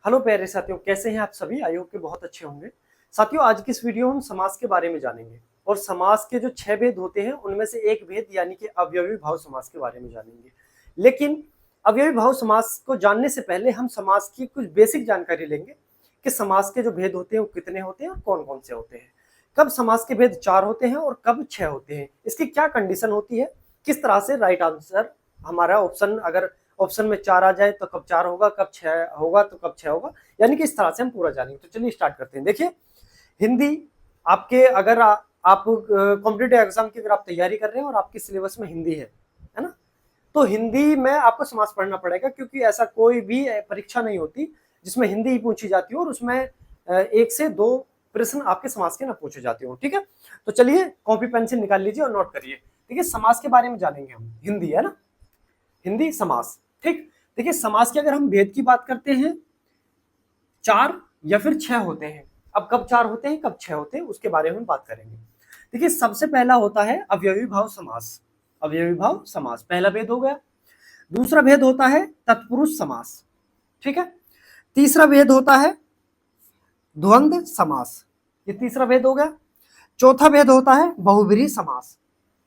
Hello प्यारे साथियों, कैसे हैं आप सभी? आई होप के बहुत अच्छे होंगे। साथियों, आज की इस वीडियो में हम समास के बारे में जानेंगे और समास के जो 6 भेद होते हैं उनमें से एक भेद यानी कि अवयवी भाव समास के बारे में जानेंगे। लेकिन अवयवी भाव समास को जानने से पहले हम समास की कुछ बेसिक जानकारी लेंगे कि समास के जो भेद होते हैं वो कितने होते हैं और कौन-कौन से होते हैं। कब समास के भेद 4 होते हैं और कब 6 होते हैं, इसकी क्या कंडीशन होती है, किस तरह से राइट आंसर हमारा ऑप्शन, अगर ऑप्शन में 4 आ जाए तो कब 4 होगा, कब 6 होगा तो कब 6 होगा, यानी कि इस तरह से हम पूरा जानेंगे। तो चलिए स्टार्ट करते हैं। देखिए, हिंदी आपके अगर आप कॉम्पिटिटिव एग्जाम की अगर आप तैयारी कर रहे हैं और आपके सिलेबस में हिंदी है ना, तो हिंदी में आपको समास पढ़ना पड़ेगा, क्योंकि ऐसा कोई भी परीक्षा नहीं होती जिसमें हिंदी ही पूछी जाती हो और उसमें 1 से 2 प्रश्न आपके समास के ना पूछे जाते हो। ठीक है, तो चलिए कॉपी पेंसिल निकाल लीजिए और नोट करिए। ठीक है, समास के बारे में जानेंगे हम, हिंदी है ना, हिंदी समास। ठीक, देखिए समास के अगर हम भेद की बात करते हैं, 4 या फिर 6 होते हैं। अब कब 4 होते हैं कब 6 होते हैं उसके बारे में बात करेंगे। देखिए, सबसे पहला होता है अवयवी भाव समास। अवयवी भाव समास पहला भेद हो गया। दूसरा भेद होता है तत्पुरुष समास। ठीक है, तीसरा भेद होता है द्वंद्व समास, ये तीसरा भेद हो गया। चौथा भेद होता है बहुब्रीहि समास।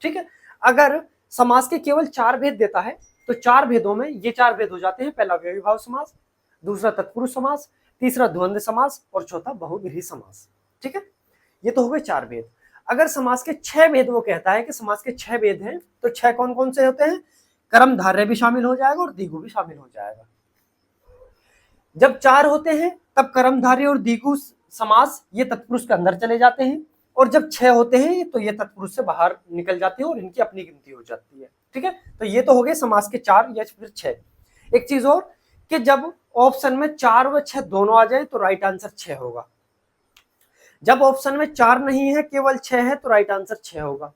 ठीक है, अगर समास के केवल 4 भेद देता है तो 4 भेदों में ये 4 भेद हो जाते हैं। पहला अवयवी भाव समास, दूसरा तत्पुरुष समास, तीसरा द्वंद्व समास और चौथा बहुब्रीहि समास। ठीक है, ये तो हो गए 4 भेद। अगर समास के 6 भेद वो कहता है कि समास के 6 भेद हैं, तो 6 कौन कौन से होते हैं? कर्मधारय भी शामिल हो जाएगा और द्विगु भी शामिल हो जाएगा। जब 4 होते हैं तब कर्मधारय और द्विगु समास ये तत्पुरुष के अंदर चले जाते हैं, और जब 6 होते हैं तो ये तत्पुरुष से बाहर निकल जाते हैं और इनकी अपनी गिनती हो जाती है। ठीक है, तो ये तो हो गए समास के 4 या फिर 6। एक चीज और कि जब ऑप्शन में 4 व 6 दोनों आ जाए तो राइट आंसर 6 होगा। जब ऑप्शन में 4 नहीं है, केवल 6 है, तो राइट आंसर 6 होगा।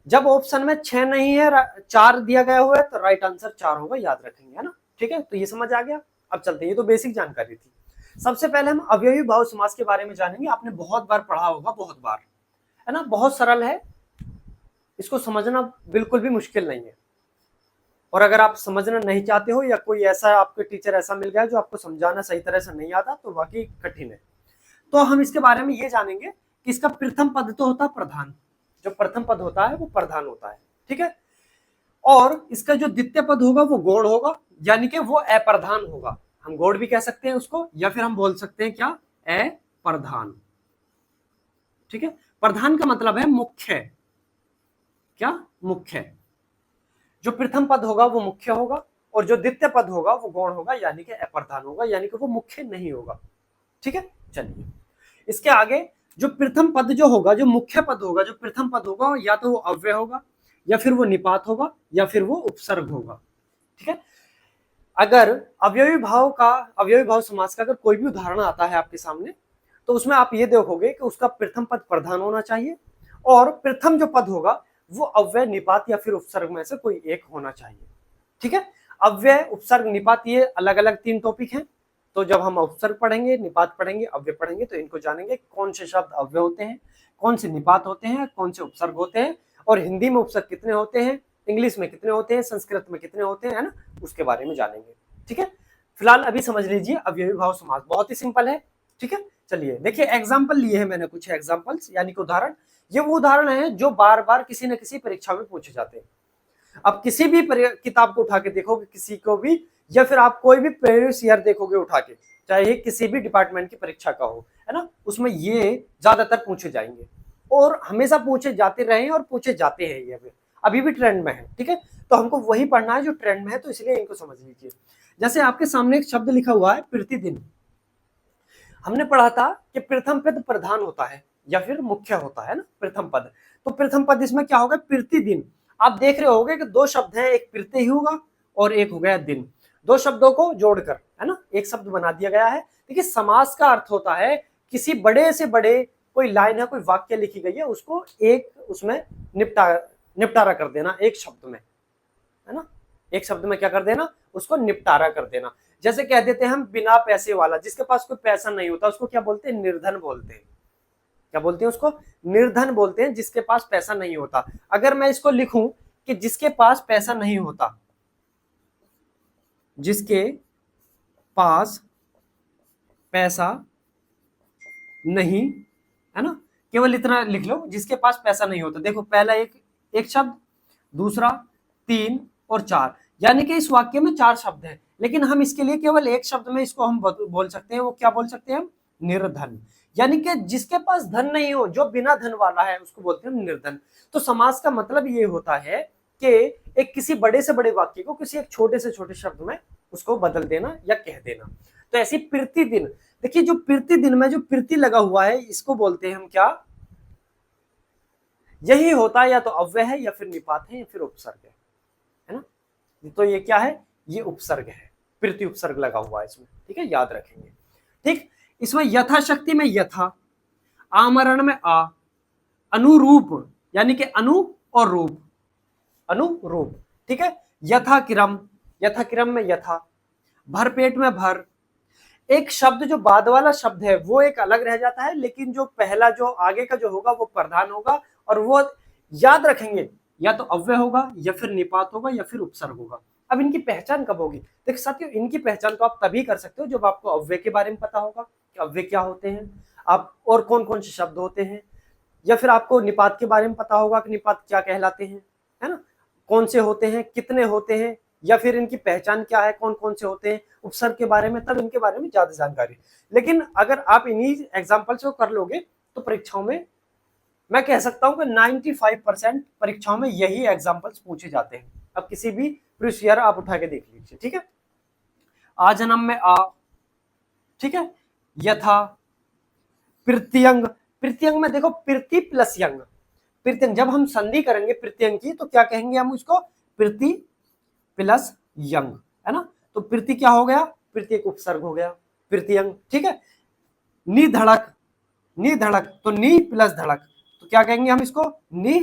जब ऑप्शन में 6 नहीं है, 4 दिया गया हुआ है, तो राइट आंसर 4 होगा, याद रखेंगे, है ना। ठीक है, तो ये समझ आ गया। अब चलते हैं, ये तो बेसिक जानकारी थी। सबसे पहले हम अवयवी भाव समास के बारे में जानेंगे। आपने बहुत बार पढ़ा होगा, बहुत बार, है ना, बहुत सरल है, इसको समझना बिल्कुल भी मुश्किल नहीं है। और अगर आप समझना नहीं चाहते हो या कोई ऐसा आपके टीचर ऐसा मिल गया जो आपको समझाना सही तरह से नहीं आता, तो वाकई कठिन है। तो हम इसके बारे में ये जानेंगे कि इसका प्रथम पद तो होता है प्रधान, जो प्रथम पद होता है वो प्रधान होता है। ठीक है, और इसका जो द्वितीय पद होगा वो गौण होगा, यानी कि वो अप्रधान होगा। हम गौण भी कह सकते हैं उसको, या फिर हम बोल सकते हैं क्या, अप्रधान। ठीक है, प्रधान का मतलब है मुख्य, क्या, मुख्य। जो प्रथम पद होगा वो मुख्य होगा और जो द्वितीय पद होगा वो गौण होगा, यानी कि अप्रधान होगा, यानी कि वो मुख्य नहीं होगा। ठीक है, चलिए इसके आगे जो प्रथम पद जो होगा, जो मुख्य पद होगा, जो प्रथम पद होगा, या तो वो अव्यय होगा, या फिर वो निपात होगा, या फिर वो उपसर्ग होगा। ठीक है, अगर अवयवी भाव समास का अगर कोई भी उदाहरण आता है आपके सामने, तो उसमें आप ये देखोगे कि उसका प्रथम पद प्रधान होना चाहिए और प्रथम जो पद होगा वो अव्यय, निपात या फिर उपसर्ग में से कोई एक होना चाहिए। ठीक है, अव्यय, उपसर्ग, निपात, ये अलग अलग 3 टॉपिक हैं। तो जब हम उपसर्ग पढ़ेंगे, निपात पढ़ेंगे, अव्यय पढ़ेंगे, तो इनको जानेंगे कौन से शब्द अव्यय होते हैं, कौन से निपात होते हैं, कौन से उपसर्ग होते हैं, और हिंदी में उपसर्ग कितने होते हैं, इंग्लिश में कितने होते हैं, संस्कृत में कितने होते हैं, है ना, उसके बारे में जानेंगे। ठीक है, फिलहाल अभी समझ लीजिए अवयवी भाव समास बहुत ही सिंपल है। ठीक है, चलिए देखिए, एग्जाम्पल लिए हैं मैंने, कुछ एग्जाम्पल्स यानी कि उदाहरण। ये वो उदाहरण है जो बार बार किसी न किसी परीक्षा में पूछे जाते हैं। आप किसी भी किताब को उठा के देखोगे, किसी को भी, या फिर आप कोई भी प्रीवियस ईयर देखोगे उठा के, चाहे किसी भी डिपार्टमेंट की परीक्षा का हो, है ना, उसमें ये ज्यादातर पूछे जाएंगे और हमेशा पूछे जाते रहे और पूछे जाते हैं, ये अभी भी ट्रेंड में है। ठीक है, तो हमको वही पढ़ना है जो ट्रेंड में है, तो इसलिए इनको समझ लीजिए। जैसे आपके सामने एक शब्द लिखा हुआ है प्रतिदिन। हमने पढ़ा था कि प्रथम पद प्रधान होता है या फिर मुख्य होता है ना, प्रथम पद। तो प्रथम पद इसमें क्या होगा, प्रतिदिन। आप देख रहे होगे कि 2 शब्द हैं, एक प्रति ही होगा और एक हो गया दिन। 2 शब्दों को जोड़कर, है ना, एक शब्द बना दिया गया है। देखिए, समास का अर्थ होता है किसी बड़े से बड़े, कोई लाइन है, कोई वाक्य लिखी गई है, उसको एक उसमें निपटारा कर देना एक शब्द में, है ना, एक शब्द में क्या कर देना, उसको निपटारा कर देना। जैसे कह देते हैं हम बिना पैसे वाला, जिसके पास कोई पैसा नहीं होता उसको क्या बोलते हैं, निर्धन बोलते हैं। क्या बोलते हैं उसको, निर्धन बोलते हैं, जिसके पास पैसा नहीं होता। अगर मैं इसको लिखूं कि जिसके पास पैसा नहीं होता, जिसके पास पैसा नहीं, है ना, केवल इतना लिख लो जिसके पास पैसा नहीं होता। देखो पहला एक शब्द, दूसरा 3 और 4, यानी कि इस वाक्य में 4 शब्द हैं, लेकिन हम इसके लिए केवल एक शब्द में इसको हम बोल सकते हैं। वो क्या बोल सकते हैं हम? निर्धन। यानी कि जिसके पास धन नहीं हो, जो बिना धन वाला है, उसको बोलते हैं निर्धन। तो समास का मतलब ये होता है कि एक किसी बड़े से बड़े वाक्य को किसी एक छोटे से छोटे शब्द में उसको बदल देना या कह देना। तो ऐसी प्रतिदिन, देखिए जो प्रतिदिन में जो प्रति लगा हुआ है, इसको बोलते हैं हम क्या? यही होता है, या तो अव्यय है, या फिर निपात है, या फिर उपसर्ग है ना। तो ये क्या है? ये उपसर्ग है, प्रति उपसर्ग लगा हुआ है इसमें, ठीक है, याद रखेंगे। ठीक, इसमें यथाशक्ति में यथा, आमरण में आ, अनुरूप यानी कि अनु और रूप, अनुरूप, ठीक है। यथाक्रम, यथाक्रम में यथा, भरपेट में भर। एक शब्द जो बाद वाला शब्द है वो एक अलग रह जाता है, लेकिन जो पहला जो आगे का जो होगा वो प्रधान होगा, और वो याद रखेंगे या तो अव्यय होगा, या फिर निपात होगा, या फिर उपसर्ग होगा। अब इनकी पहचान कब होगी? देखिए साथियों, इनकी पहचान तो आप तभी कर सकते हो जब आपको अव्यय के बारे में पता होगा कि अव्यय क्या होते हैं, आप और कौन कौन से शब्द होते हैं, या फिर आपको निपात के बारे में पता होगा कि निपात क्या कहलाते हैं, है ना, कौन से होते हैं, कितने होते हैं, या फिर इनकी पहचान क्या है, कौन कौन से होते हैं, उपसर्ग के बारे में, तब इनके बारे में ज्यादा जानकारी। लेकिन अगर आप इन्हीं एग्जाम्पल्स को कर लोगे तो परीक्षाओं में मैं कह सकता हूं कि 95% परीक्षाओं में यही एग्जाम्पल्स पूछे जाते हैं। अब किसी भी प्रीवियस ईयर आप उठा के देख लीजिए, ठीक है। आ जन्म में आ, ठीक है, यथा, प्रत्यंग, प्रत्यंग में देखो प्रति प्लस यंग, प्रत्यंग जब हम संधि करेंगे प्रत्यंग की तो क्या कहेंगे हम उसको? प्रति प्लस यंग, है ना। तो प्रति क्या हो गया? प्रति एक उपसर्ग हो गया, प्रत्यंग, ठीक है। निधड़क, निधड़क तो नी प्लस धड़क, तो क्या कहेंगे हम इसको? नी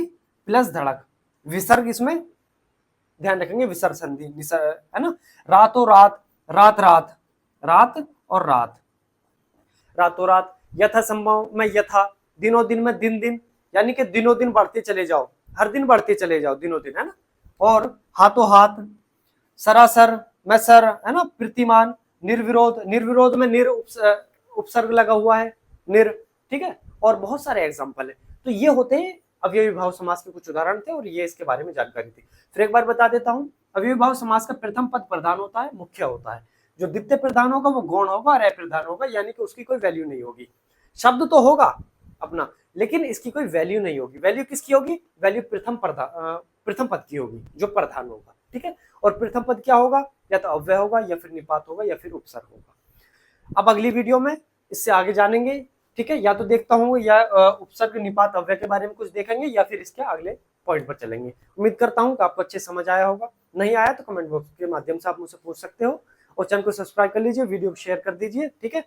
प्लस धड़क। विसर्ग इसमें ध्यान रखेंगे, विसर्ग संधि, है ना। रातों रात, रात रात, रात और रात, रातों रात। यथा संभव में यथा, दिनों दिन में दिन दिन, यानी कि दिनों दिन बढ़ते चले जाओ, हर दिन बढ़ते चले जाओ दिनों दिन, है ना। और हाथों हाथ, सरासर में सर, है ना, प्रतिमान, निर्विरोध, निर्विरोध में निर उपसर्ग लगा हुआ है, निर, ठीक है। और बहुत सारे एग्जाम्पल है। तो ये होते हैं अव्ययी भाव समास के कुछ उदाहरण थे, और ये इसके बारे में जानकारी थी। फिर एक बार बता देता हूं, अव्ययी भाव समास का प्रथम पद प्रधान होता है, मुख्य होता है। जो द्वितीय प्रधान होगा वो गौण होगा और अप्रधान होगा, यानी कि उसकी कोई वैल्यू नहीं होगी। शब्द तो होगा अपना, लेकिन इसकी कोई वैल्यू नहीं होगी। वैल्यू किसकी होगी? वैल्यू प्रथम पद की होगी, जो प्रधान होगा, ठीक है। और प्रथम पद क्या होगा? या तो अव्यय होगा, या फिर निपात होगा, या फिर उपसर्ग होगा। अब अगली वीडियो में इससे आगे जानेंगे, ठीक है। या तो देखता हूँ या उपसर्ग, निपात, अव्यय के बारे में कुछ देखेंगे, या फिर इसके अगले पॉइंट पर चलेंगे। उम्मीद करता हूँ कि आपको अच्छे समझ आया होगा। नहीं आया तो कमेंट बॉक्स के माध्यम से आप मुझसे पूछ सकते हो, और चैनल को सब्सक्राइब कर लीजिए, वीडियो को शेयर कर दीजिए, ठीक है।